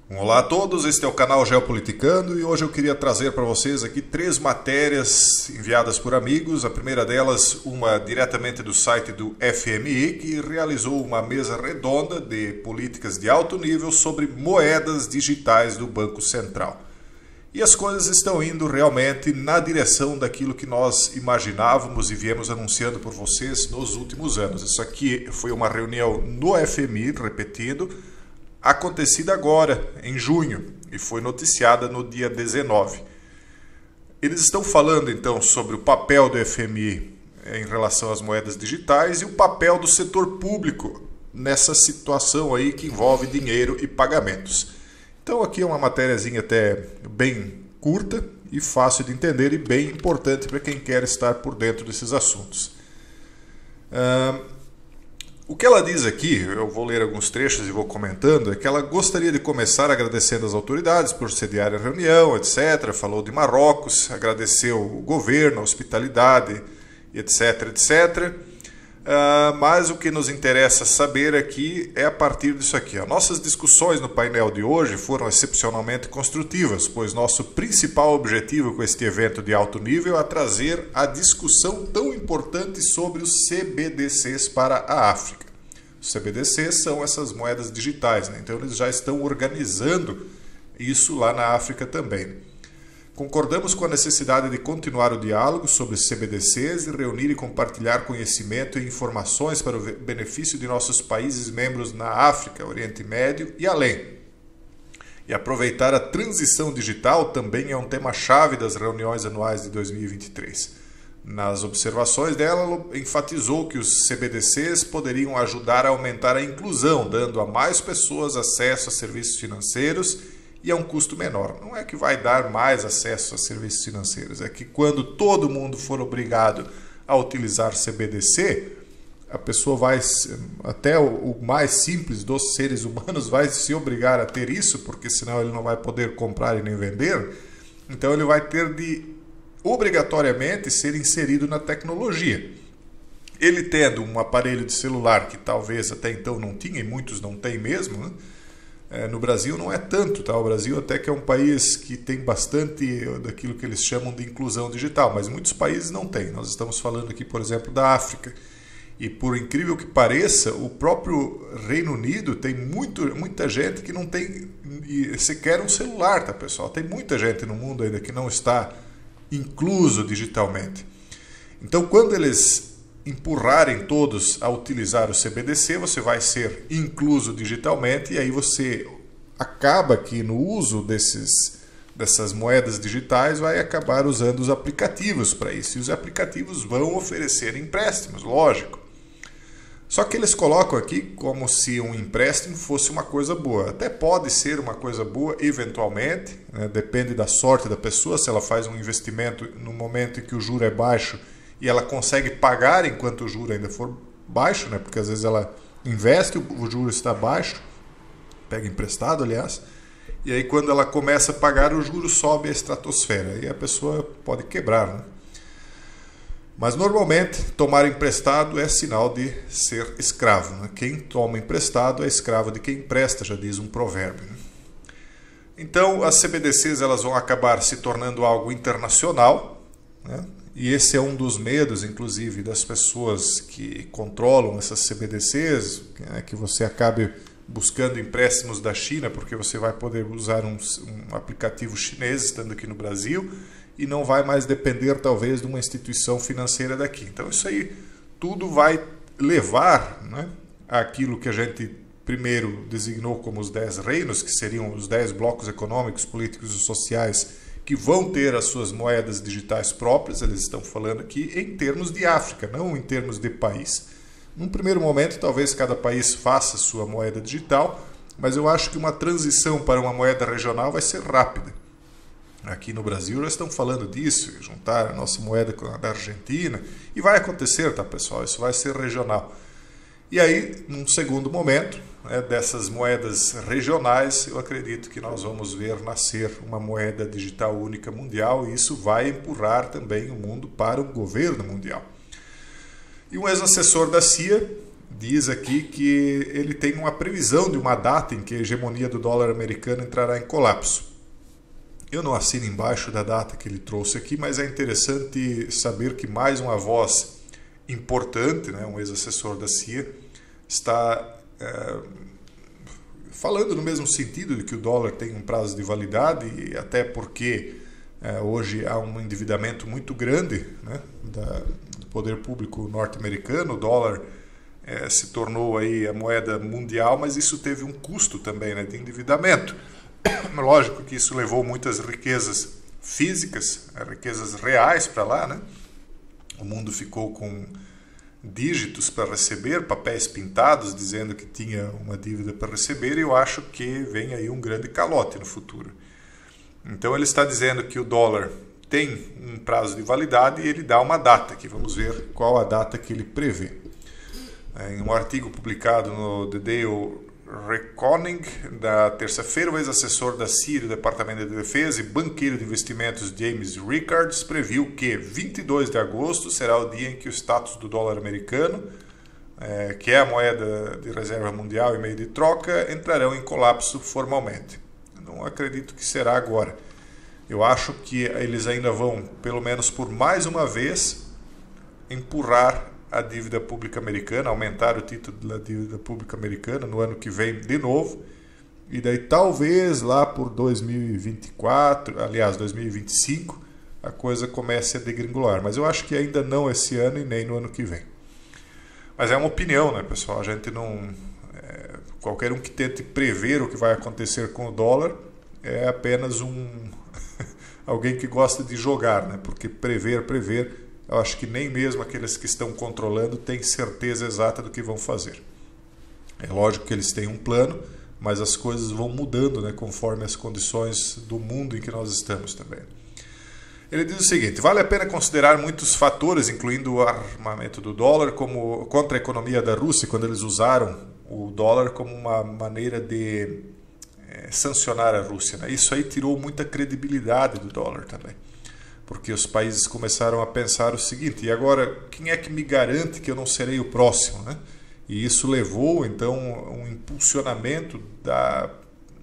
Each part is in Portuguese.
Olá a todos, este é o canal Geopoliticando e hoje eu queria trazer para vocês aqui 3 matérias enviadas por amigos. A primeira delas, uma diretamente do site do FMI, que realizou uma mesa redonda de políticas de alto nível sobre moedas digitais do Banco Central. E as coisas estão indo realmente na direção daquilo que nós imaginávamos e viemos anunciando por vocês nos últimos anos. Isso aqui foi uma reunião no FMI, repetindo, acontecida agora, em junho, e foi noticiada no dia 19. Eles estão falando, então, sobre o papel do FMI em relação às moedas digitais e o papel do setor público nessa situação aí que envolve dinheiro e pagamentos. Então, aqui é uma matériazinha até bem curta e fácil de entender e bem importante para quem quer estar por dentro desses assuntos. O que ela diz aqui, eu vou ler alguns trechos e vou comentando, é que ela gostaria de começar agradecendo as autoridades por sediar a reunião, etc. Falou de Marrocos, agradeceu o governo, a hospitalidade, etc, etc. Mas o que nos interessa saber aqui é a partir disso aqui. Nossas discussões no painel de hoje foram excepcionalmente construtivas, pois nosso principal objetivo com este evento de alto nível é trazer a discussão tão importante sobre os CBDCs para a África. Os CBDCs são essas moedas digitais, né? Então eles já estão organizando isso lá na África também. Concordamos com a necessidade de continuar o diálogo sobre os CBDCs e reunir e compartilhar conhecimento e informações para o benefício de nossos países membros na África, Oriente Médio e além. E aproveitar a transição digital também é um tema-chave das reuniões anuais de 2023. Nas observações dela, ela enfatizou que os CBDCs poderiam ajudar a aumentar a inclusão, dando a mais pessoas acesso a serviços financeiros e a um custo menor. Não é que vai dar mais acesso a serviços financeiros, é que quando todo mundo for obrigado a utilizar CBDC, a pessoa vai, até o mais simples dos seres humanos vai se obrigar a ter isso, porque senão ele não vai poder comprar e nem vender. Então ele vai ter de obrigatoriamente ser inserido na tecnologia. Ele tendo um aparelho de celular que talvez até então não tinha, e muitos não têm mesmo, né? No Brasil não é tanto, tá? O Brasil até que é um país que tem bastante daquilo que eles chamam de inclusão digital, mas muitos países não têm. Nós estamos falando aqui, por exemplo, da África. E por incrível que pareça, o próprio Reino Unido tem muita gente que não tem sequer um celular, tá, pessoal? Tem muita gente no mundo ainda que não está incluso digitalmente. Então, quando eles empurrarem todos a utilizar o CBDC, você vai ser incluso digitalmente e aí você acaba que no uso dessas moedas digitais vai acabar usando os aplicativos para isso. E os aplicativos vão oferecer empréstimos, lógico. Só que eles colocam aqui como se um empréstimo fosse uma coisa boa. Até pode ser uma coisa boa eventualmente, né? Depende da sorte da pessoa, se ela faz um investimento no momento em que o juro é baixo e ela consegue pagar enquanto o juro ainda for baixo, né? Porque às vezes ela investe, o juro está baixo, pega emprestado, aliás, e aí quando ela começa a pagar, o juro sobe a estratosfera e a pessoa pode quebrar, né? Mas normalmente tomar emprestado é sinal de ser escravo, né? Quem toma emprestado é escravo de quem empresta, já diz um provérbio, né? Então as CBDCs elas vão acabar se tornando algo internacional, né? E esse é um dos medos, inclusive, das pessoas que controlam essas CBDCs, né, que você acabe buscando empréstimos da China, porque você vai poder usar um aplicativo chinês estando aqui no Brasil e não vai mais depender, talvez, de uma instituição financeira daqui. Então, isso aí tudo vai levar, né, àquilo que a gente primeiro designou como os 10 reinos, que seriam os 10 blocos econômicos, políticos e sociais que vão ter as suas moedas digitais próprias. Eles estão falando aqui em termos de África, não em termos de país. Num primeiro momento, talvez cada país faça sua moeda digital, mas eu acho que uma transição para uma moeda regional vai ser rápida. Aqui no Brasil já estão falando disso, juntar a nossa moeda com a da Argentina, e vai acontecer, tá, pessoal? Isso vai ser regional. E aí, num segundo momento, né, dessas moedas regionais, eu acredito que nós vamos ver nascer uma moeda digital única mundial, e isso vai empurrar também o mundo para um governo mundial. E um ex-assessor da CIA diz aqui que ele tem uma previsão de uma data em que a hegemonia do dólar americano entrará em colapso. Eu não assino embaixo da data que ele trouxe aqui, mas é interessante saber que mais uma voz importante, né, um ex-assessor da CIA, está falando no mesmo sentido de que o dólar tem um prazo de validade, e até porque hoje há um endividamento muito grande, né, do poder público norte-americano. O dólar se tornou aí a moeda mundial, mas isso teve um custo também, né, de endividamento. Lógico que isso levou muitas riquezas físicas, riquezas reais para lá, né? O mundo ficou com dígitos para receber, papéis pintados dizendo que tinha uma dívida para receber, e eu acho que vem aí um grande calote no futuro. Então ele está dizendo que o dólar tem um prazo de validade e ele dá uma data, que vamos ver qual a data que ele prevê. Em um artigo publicado no The Daily Reckoning, da terça-feira, o ex-assessor da CIA do Departamento de Defesa e banqueiro de investimentos James Rickards previu que 22 de agosto será o dia em que o status do dólar americano, que é a moeda de reserva mundial e meio de troca, entrarão em colapso formalmente. Não acredito que será agora. Eu acho que eles ainda vão, pelo menos por mais uma vez, empurrar a dívida pública americana, aumentar o título da dívida pública americana no ano que vem de novo, e daí talvez lá por 2024, aliás 2025, a coisa comece a degringolar, mas eu acho que ainda não esse ano e nem no ano que vem. Mas é uma opinião, né, pessoal? A gente não... qualquer um que tente prever o que vai acontecer com o dólar é apenas alguém que gosta de jogar, né? Porque prever, eu acho que nem mesmo aqueles que estão controlando têm certeza exata do que vão fazer. É lógico que eles têm um plano, mas as coisas vão mudando, né, conforme as condições do mundo em que nós estamos também. Ele diz o seguinte: vale a pena considerar muitos fatores, incluindo o armamento do dólar, como contra a economia da Rússia, quando eles usaram o dólar como uma maneira de sancionar a Rússia, né? Isso aí tirou muita credibilidade do dólar também, porque os países começaram a pensar o seguinte: e agora, quem é que me garante que eu não serei o próximo, né? E isso levou, então, um impulsionamento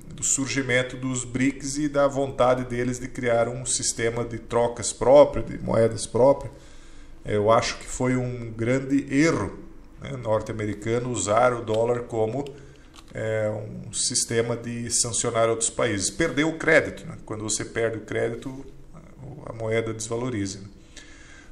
do surgimento dos BRICS e da vontade deles de criar um sistema de trocas próprio, de moedas próprias. Eu acho que foi um grande erro, né, norte-americano usar o dólar como um sistema de sancionar outros países. Perdeu o crédito, né? Quando você perde o crédito, a moeda desvaloriza.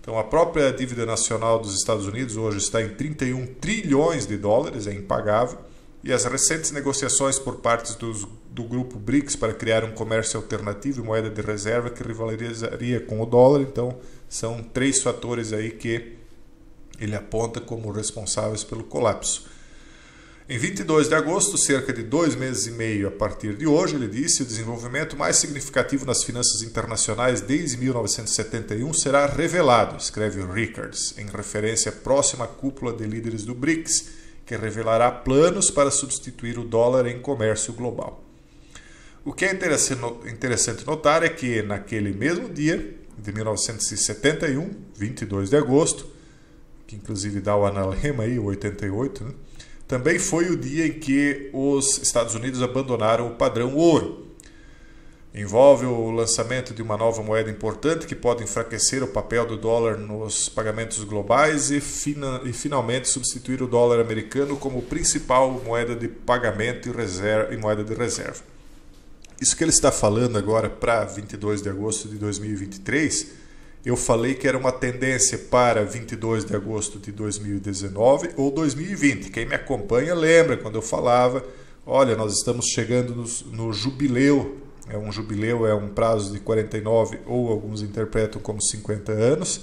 Então, a própria dívida nacional dos Estados Unidos hoje está em 31 trilhões de dólares, é impagável, e as recentes negociações por parte do grupo BRICS para criar um comércio alternativo e moeda de reserva que rivalizaria com o dólar. Então, são 3 fatores aí que ele aponta como responsáveis pelo colapso. Em 22 de agosto, cerca de 2 meses e meio a partir de hoje, ele disse: o desenvolvimento mais significativo nas finanças internacionais desde 1971 será revelado, escreve Rickards, em referência à próxima cúpula de líderes do BRICS, que revelará planos para substituir o dólar em comércio global. O que é interessante notar é que, naquele mesmo dia de 1971, 22 de agosto, que inclusive dá o analema aí, o 88, né? Também foi o dia em que os Estados Unidos abandonaram o padrão ouro. Envolve o lançamento de uma nova moeda importante que pode enfraquecer o papel do dólar nos pagamentos globais e finalmente substituir o dólar americano como principal moeda de pagamento e moeda de reserva. Isso que ele está falando agora para 22 de agosto de 2023... eu falei que era uma tendência para 22 de agosto de 2019 ou 2020. Quem me acompanha lembra quando eu falava: olha, nós estamos chegando no jubileu. Um jubileu é um prazo de 49, ou alguns interpretam como 50 anos,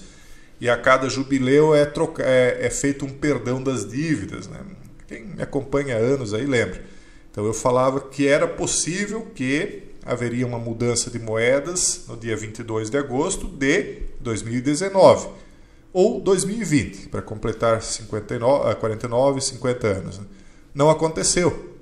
e a cada jubileu é feito um perdão das dívidas, né? Quem me acompanha há anos aí lembra. Então eu falava que era possível que haveria uma mudança de moedas no dia 22 de agosto de 2019 ou 2020, para completar 49 e 50 anos. Não aconteceu.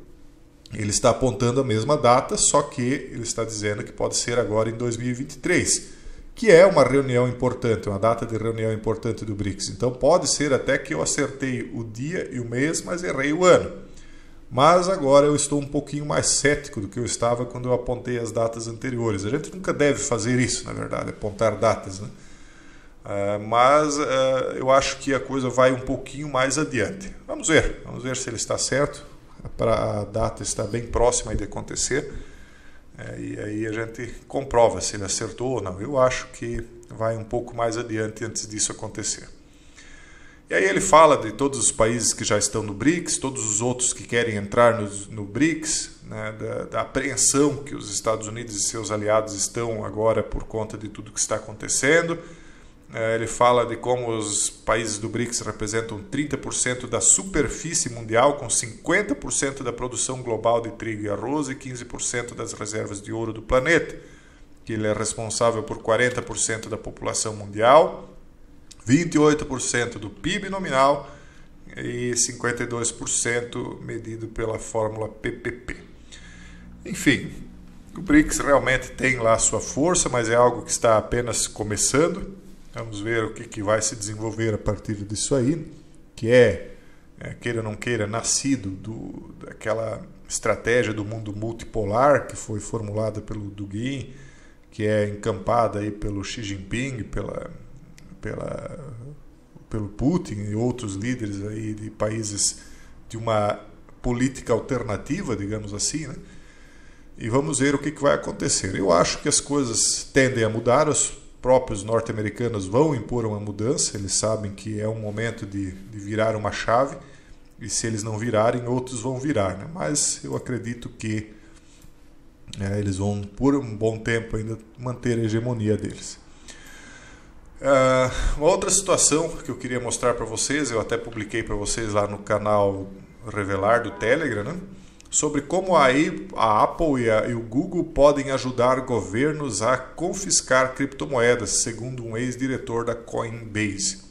Ele está apontando a mesma data, só que ele está dizendo que pode ser agora em 2023. que é uma reunião importante, uma data de reunião importante do BRICS. Então pode ser até que eu acertei o dia e o mês, mas errei o ano. Mas agora eu estou um pouquinho mais cético do que eu estava quando eu apontei as datas anteriores. A gente nunca deve fazer isso, na verdade, apontar datas, né? Mas eu acho que a coisa vai um pouquinho mais adiante. Vamos ver se ele está certo. A data está bem próxima de acontecer. E aí a gente comprova se ele acertou ou não. Eu acho que vai um pouco mais adiante antes disso acontecer. E aí ele fala de todos os países que já estão no BRICS, todos os outros que querem entrar no BRICS, né, da apreensão que os Estados Unidos e seus aliados estão agora por conta de tudo que está acontecendo. Ele fala de como os países do BRICS representam 30% da superfície mundial, com 50% da produção global de trigo e arroz e 15% das reservas de ouro do planeta, que ele é responsável por 40% da população mundial, 28% do PIB nominal e 52% medido pela fórmula PPP. Enfim, o BRICS realmente tem lá sua força, mas é algo que está apenas começando. Vamos ver o que vai se desenvolver a partir disso aí, que queira ou não queira, nascido daquela estratégia do mundo multipolar que foi formulada pelo Dugin, que é encampada aí pelo Xi Jinping, pelo Putin e outros líderes aí de países de uma política alternativa, digamos assim, né? E vamos ver o que vai acontecer. Eu acho que as coisas tendem a mudar, os próprios norte-americanos vão impor uma mudança, eles sabem que é um momento de virar uma chave, e se eles não virarem, outros vão virar, né? Mas eu acredito que eles vão, por um bom tempo, ainda manter a hegemonia deles. Uma outra situação que eu queria mostrar para vocês, eu até publiquei para vocês lá no canal Revelar do Telegram, né? Sobre como a Apple e o Google podem ajudar governos a confiscar criptomoedas, segundo um ex-diretor da Coinbase.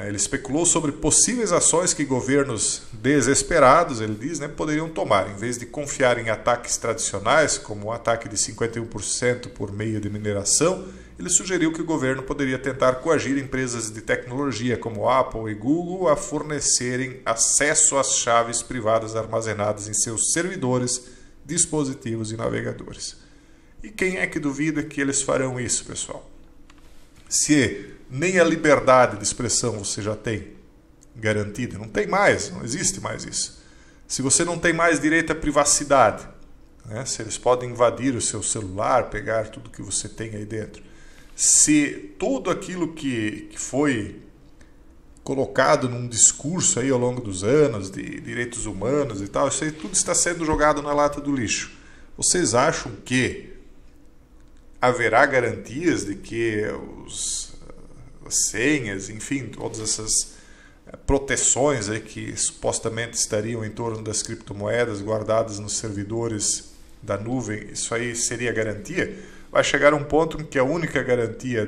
Ele especulou sobre possíveis ações que governos desesperados, ele diz, né, poderiam tomar. Em vez de confiar em ataques tradicionais, como o ataque de 51% por meio de mineração, ele sugeriu que o governo poderia tentar coagir empresas de tecnologia como Apple e Google a fornecerem acesso às chaves privadas armazenadas em seus servidores, dispositivos e navegadores. E quem é que duvida que eles farão isso, pessoal? Se nem a liberdade de expressão você já tem garantida, não tem mais, não existe mais isso. Se você não tem mais direito à privacidade, né, se eles podem invadir o seu celular, pegar tudo que você tem aí dentro, se tudo aquilo que foi colocado num discurso aí ao longo dos anos de direitos humanos e tal, isso aí tudo está sendo jogado na lata do lixo. Vocês acham que haverá garantias de que as senhas, enfim, todas essas proteções aí que supostamente estariam em torno das criptomoedas guardadas nos servidores da nuvem, isso aí seria garantia? Vai chegar um ponto em que a única garantia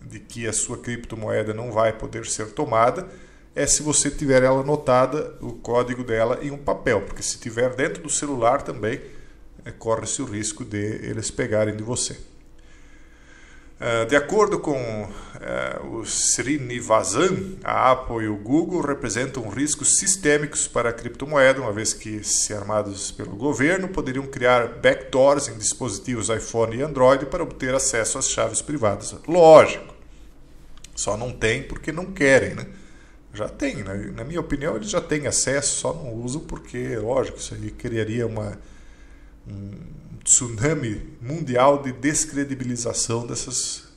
de que a sua criptomoeda não vai poder ser tomada é se você tiver ela anotada, o código dela, em um papel, porque se tiver dentro do celular também, corre-se o risco de eles pegarem de você. De acordo com o Srinivasan, a Apple e o Google representam riscos sistêmicos para a criptomoeda, uma vez que, se armados pelo governo, poderiam criar backdoors em dispositivos iPhone e Android para obter acesso às chaves privadas. Lógico, só não tem porque não querem, né? Já tem, né? Na minha opinião, eles já têm acesso, só não usam porque, lógico, isso aí criaria um tsunami mundial de descredibilização dessas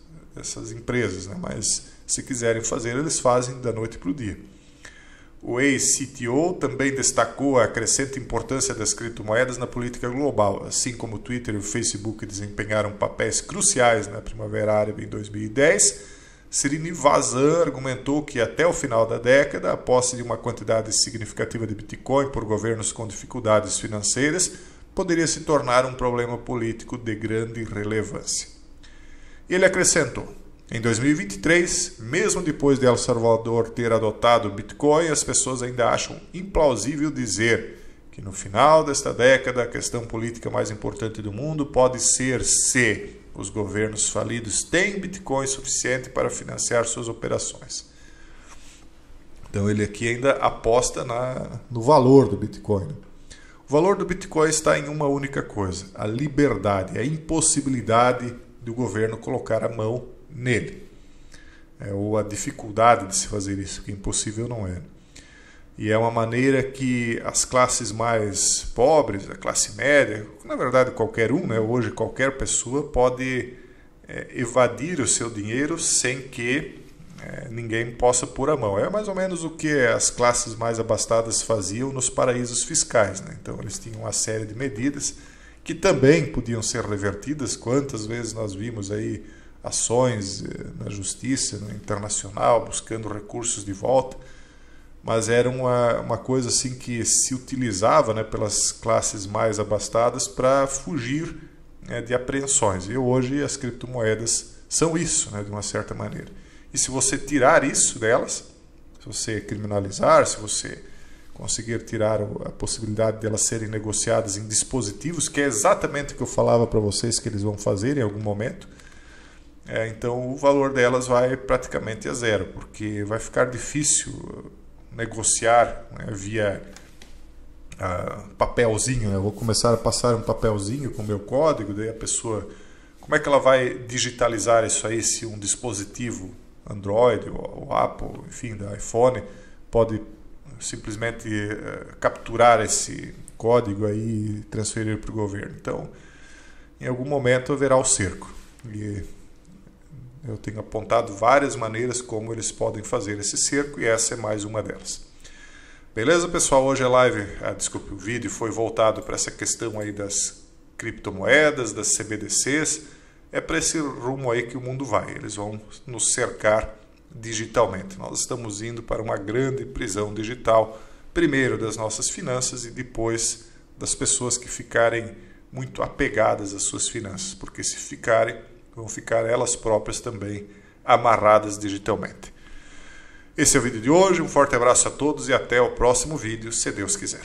empresas, né? Mas se quiserem fazer, eles fazem da noite para o dia. O ex-CTO também destacou a crescente importância das criptomoedas na política global, assim como o Twitter e o Facebook desempenharam papéis cruciais na Primavera Árabe em 2010. Srinivasan argumentou que até o final da década, a posse de uma quantidade significativa de Bitcoin por governos com dificuldades financeiras poderia se tornar um problema político de grande relevância. Ele acrescentou: em 2023, mesmo depois de El Salvador ter adotado o Bitcoin, as pessoas ainda acham implausível dizer que no final desta década a questão política mais importante do mundo pode ser se os governos falidos têm Bitcoin suficiente para financiar suas operações. Então ele aqui ainda aposta no valor do Bitcoin. O valor do Bitcoin está em uma única coisa: a liberdade, a impossibilidade do governo colocar a mão nele. Ou a dificuldade de se fazer isso, porque impossível não é. E é uma maneira que as classes mais pobres, a classe média, na verdade qualquer um, né? Hoje qualquer pessoa pode evadir o seu dinheiro sem que ninguém possa pôr a mão. É mais ou menos o que as classes mais abastadas faziam nos paraísos fiscais, né? Então eles tinham uma série de medidas que também podiam ser revertidas. Quantas vezes nós vimos aí ações na justiça internacional buscando recursos de volta, mas era uma coisa assim que se utilizava, né, pelas classes mais abastadas para fugir, de apreensões. E hoje as criptomoedas são isso, né, de uma certa maneira. E se você tirar isso delas, se você criminalizar, se você conseguir tirar a possibilidade de elas serem negociadas em dispositivos, que é exatamente o que eu falava para vocês que eles vão fazer em algum momento, então o valor delas vai praticamente a zero, porque vai ficar difícil negociar, né, via papelzinho, né? Eu vou começar a passar um papelzinho com o meu código, daí a pessoa, como é que ela vai digitalizar isso aí se um dispositivo Android ou Apple, enfim, da iPhone, pode simplesmente capturar esse código aí e transferir para o governo? Então, em algum momento haverá o cerco. E eu tenho apontado várias maneiras como eles podem fazer esse cerco e essa é mais uma delas. Beleza, pessoal? Hoje a live, o vídeo foi voltado para essa questão aí das criptomoedas, das CBDCs. É para esse rumo aí que o mundo vai. Eles vão nos cercar digitalmente. Nós estamos indo para uma grande prisão digital, primeiro das nossas finanças e depois das pessoas que ficarem muito apegadas às suas finanças, porque se ficarem, vão ficar elas próprias também amarradas digitalmente. Esse é o vídeo de hoje, um forte abraço a todos e até o próximo vídeo, se Deus quiser.